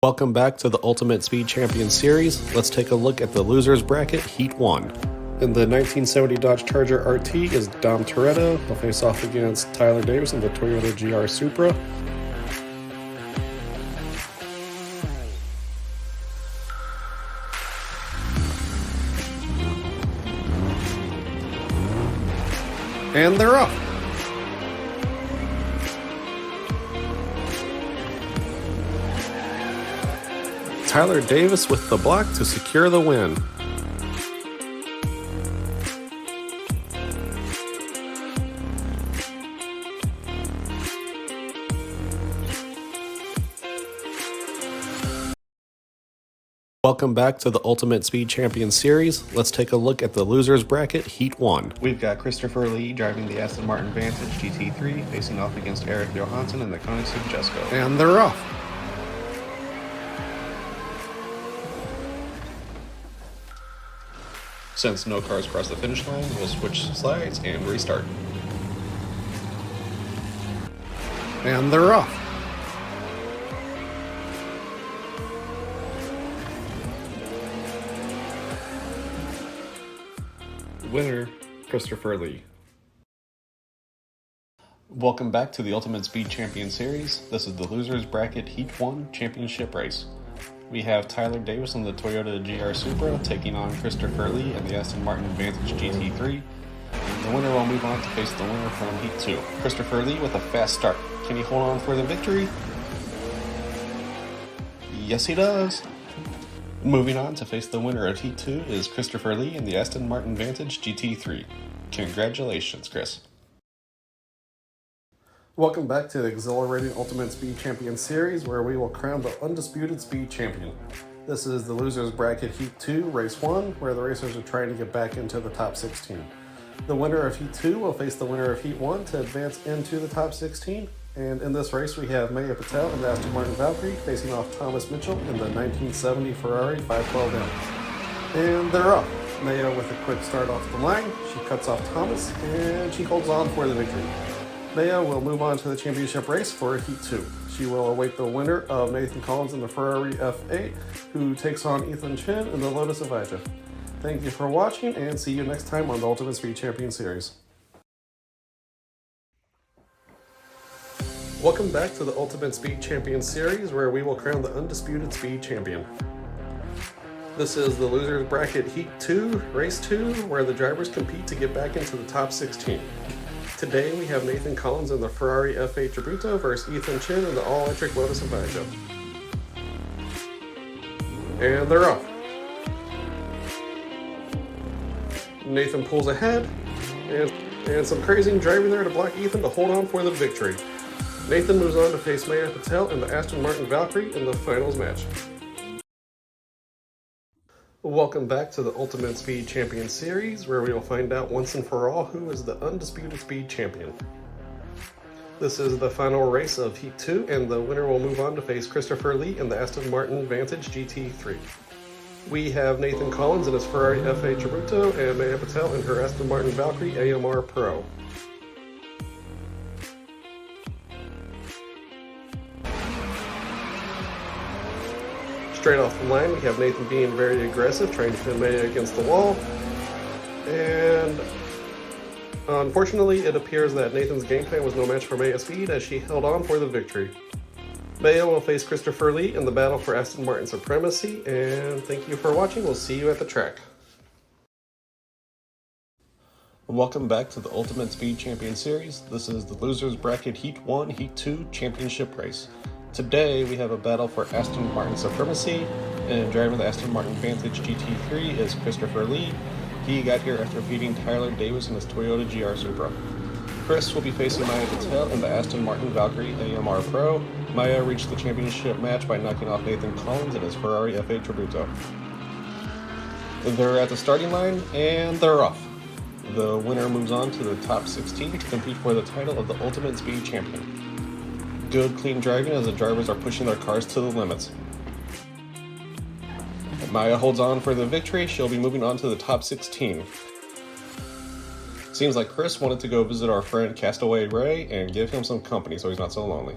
Welcome back to the Ultimate Speed Champion Series. Let's take a look at the losers bracket, Heat 1. In the 1970 Dodge Charger RT is Dom Toretto. He'll face off against Tyler Davis in the Toyota GR Supra. And they're off. Tyler Davis with the block to secure the win. Welcome back to the Ultimate Speed Champion Series. Let's take a look at the losers bracket, Heat 1. We've got Christopher Lee driving the Aston Martin Vantage GT3, facing off against Eric Johansson in the Koenigsegg Jesko. And they're off. Since no cars cross the finish line, we'll switch slides and restart. And they're off. Winner, Christopher Lee. Welcome back to the Ultimate Speed Champion Series. This is the losers bracket Heat 1 championship race. We have Tyler Davis in the Toyota GR Supra taking on Christopher Lee in the Aston Martin Vantage GT3. The winner will move on to face the winner from Heat 2. Christopher Lee with a fast start. Can he hold on for the victory? Yes, he does. Moving on to face the winner of Heat 2 is Christopher Lee in the Aston Martin Vantage GT3. Congratulations, Chris. Welcome back to the exhilarating Ultimate Speed Champion Series, where we will crown the undisputed speed champion. This is the losers bracket Heat 2, Race 1, where the racers are trying to get back into the top 16. The winner of Heat 2 will face the winner of Heat 1 to advance into the top 16. And in this race, we have Maya Patel in the Aston Martin Valkyrie facing off Thomas Mitchell in the 1970 Ferrari 512M. And they're off. Maya with a quick start off the line. She cuts off Thomas, and she holds on for the victory. Maya will move on to the championship race for Heat 2. She will await the winner of Nathan Collins in the Ferrari F8, who takes on Ethan Chin in the Lotus Evija. Thank you for watching, and see you next time on the Ultimate Speed Champion Series. Welcome back to the Ultimate Speed Champion Series, where we will crown the undisputed speed champion. This is the losers bracket Heat 2, Race 2, where the drivers compete to get back into the top 16. Today we have Nathan Collins in the Ferrari F8 Tributo versus Ethan Chin in the all-electric Lotus Evija. And they're off. Nathan pulls ahead, and some crazy driving there to block Ethan to hold on for the victory. Nathan moves on to face Maya Patel in the Aston Martin Valkyrie in the finals match. Welcome back to the Ultimate Speed Champion Series, where we will find out once and for all who is the undisputed speed champion. This is the final race of Heat 2, and the winner will move on to face Christopher Lee in the Aston Martin Vantage GT3. We have Nathan Collins in his Ferrari F8 Tributo and Maya Patel in her Aston Martin Valkyrie AMR Pro. Straight off the line, we have Nathan being very aggressive, trying to pin Maya against the wall. And unfortunately, it appears that Nathan's game plan was no match for Maya's speed, as she held on for the victory. Maya will face Christopher Lee in the battle for Aston Martin supremacy, and thank you for watching. We'll see you at the track. Welcome back to the Ultimate Speed Champion Series. This is the losers bracket Heat 1, Heat 2 championship race. Today we have a battle for Aston Martin supremacy, and driving the Aston Martin Vantage GT3 is Christopher Lee. He got here after beating Tyler Davis in his Toyota GR Supra. Chris will be facing Maya Patel in the Aston Martin Valkyrie AMR Pro. Maya reached the championship match by knocking off Nathan Collins in his Ferrari F8 Tributo. They're at the starting line, and they're off. The winner moves on to the top 16 to compete for the title of the Ultimate Speed Champion. Good, clean driving as the drivers are pushing their cars to the limits. Maya holds on for the victory. She'll be moving on to the top 16. Seems like Chris wanted to go visit our friend Castaway Ray and give him some company so he's not so lonely.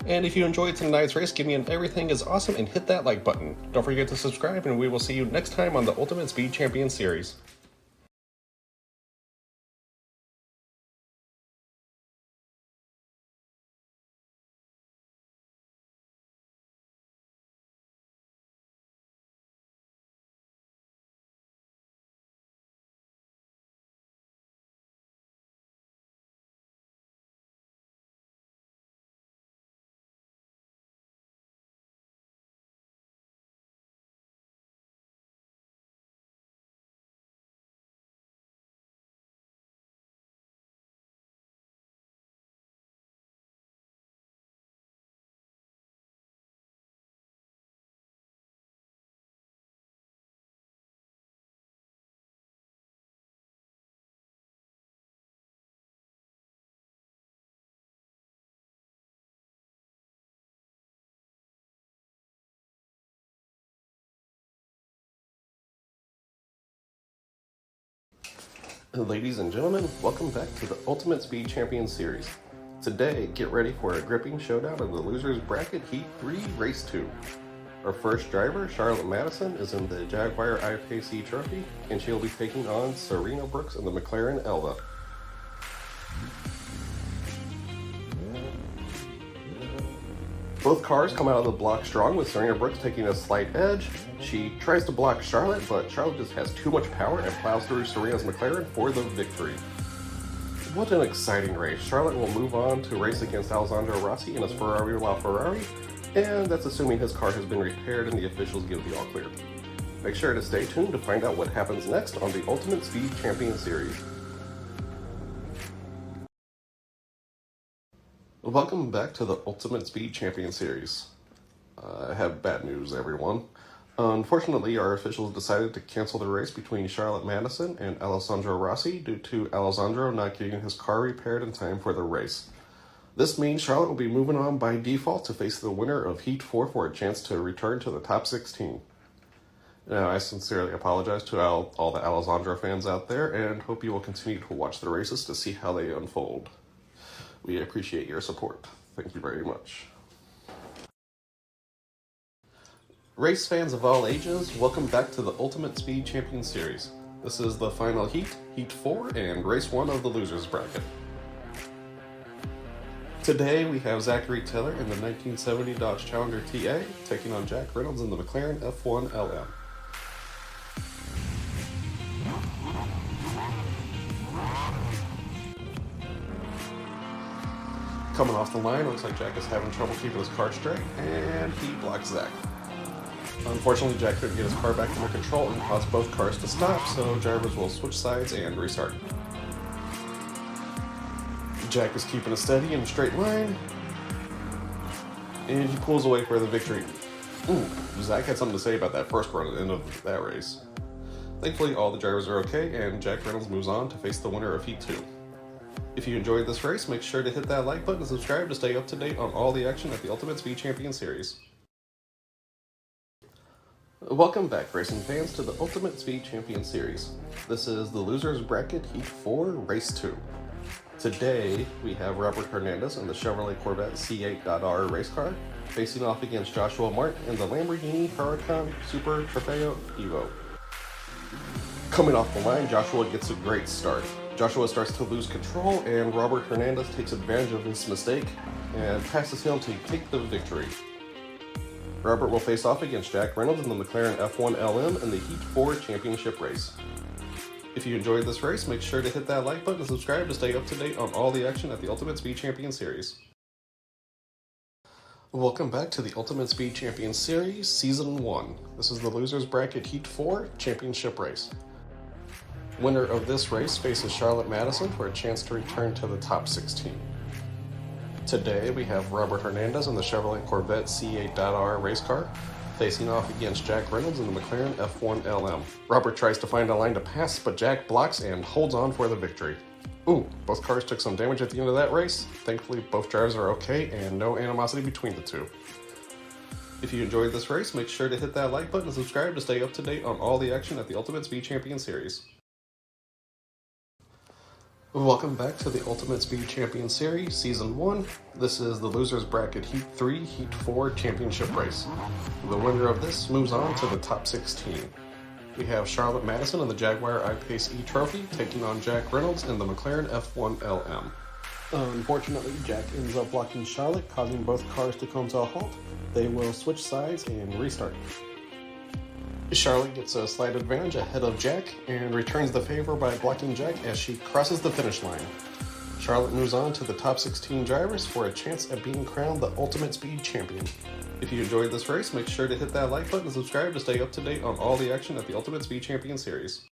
And if you enjoyed tonight's race, give me an everything is awesome and hit that like button. Don't forget to subscribe, and we will see you next time on the Ultimate Speed Champion Series. Ladies and gentlemen, welcome back to the Ultimate Speed Champion Series. Today, get ready for a gripping showdown in the Losers Bracket Heat 3 Race 2. Our first driver, Charlotte Madison, is in the Jaguar IFKC Trophy, and she'll be taking on Serena Brooks in the McLaren Elva. Both cars come out of the block strong, with Serena Brooks taking a slight edge. She tries to block Charlotte, but Charlotte just has too much power and plows through Serena's McLaren for the victory. What an exciting race. Charlotte will move on to race against Alessandro Rossi in his Ferrari LaFerrari, and that's assuming his car has been repaired and the officials give the all clear. Make sure to stay tuned to find out what happens next on the Ultimate Speed Champion Series. Welcome back to the Ultimate Speed Champion Series. I have bad news, everyone. Unfortunately, our officials decided to cancel the race between Charlotte Madison and Alessandro Rossi due to Alessandro not getting his car repaired in time for the race. This means Charlotte will be moving on by default to face the winner of Heat 4 for a chance to return to the top 16. Now, I sincerely apologize to all the Alessandro fans out there and hope you will continue to watch the races to see how they unfold. We appreciate your support. Thank you very much. Race fans of all ages, welcome back to the Ultimate Speed Champion Series. This is the final heat, Heat 4, and Race 1 of the Losers Bracket. Today we have Zachary Taylor in the 1970 Dodge Challenger TA taking on Jack Reynolds in the McLaren F1 LM. Coming off the line, looks like Jack is having trouble keeping his car straight, and he blocks Zach. Unfortunately, Jack couldn't get his car back under control and caused both cars to stop, so drivers will switch sides and restart. Jack is keeping it steady in a straight line, and he pulls away for the victory. Zach had something to say about that first run at the end of that race. Thankfully, all the drivers are okay, and Jack Reynolds moves on to face the winner of Heat 2. If you enjoyed this race, make sure to hit that like button and subscribe to stay up to date on all the action at the Ultimate Speed Champion Series. Welcome back, racing fans, to the Ultimate Speed Champion Series. This is the Losers Bracket Heat 4, Race 2. Today, we have Robert Hernandez in the Chevrolet Corvette C8.R race car, facing off against Joshua Martin in the Lamborghini Huracan Super Trofeo Evo. Coming off the line, Joshua gets a great start. Joshua starts to lose control, and Robert Hernandez takes advantage of his mistake and passes him to take the victory. Robert will face off against Jack Reynolds in the McLaren F1 LM in the Heat 4 Championship race. If you enjoyed this race, make sure to hit that like button and subscribe to stay up to date on all the action at the Ultimate Speed Champion Series. Welcome back to the Ultimate Speed Champion Series, Season 1. This is the Losers Bracket Heat 4 Championship race. Winner of this race faces Charlotte Madison for a chance to return to the top 16. Today we have Robert Hernandez in the Chevrolet Corvette C8.R race car, facing off against Jack Reynolds in the McLaren F1 LM. Robert tries to find a line to pass, but Jack blocks and holds on for the victory. Both cars took some damage at the end of that race. Thankfully, both drivers are okay and no animosity between the two. If you enjoyed this race, make sure to hit that like button and subscribe to stay up to date on all the action at the Ultimate Speed Champion Series. Welcome back to the Ultimate Speed Champion Series, Season 1. This is the Losers Bracket Heat 3, Heat 4 Championship race. The winner of this moves on to the top 16. We have Charlotte Madison in the Jaguar I-Pace E-Trophy taking on Jack Reynolds in the McLaren F1 LM. Unfortunately, Jack ends up blocking Charlotte, causing both cars to come to a halt. They will switch sides and restart. Charlotte gets a slight advantage ahead of Jack and returns the favor by blocking Jack as she crosses the finish line. Charlotte moves on to the top 16 drivers for a chance at being crowned the Ultimate Speed Champion. If you enjoyed this race, make sure to hit that like button and subscribe to stay up to date on all the action at the Ultimate Speed Champion Series.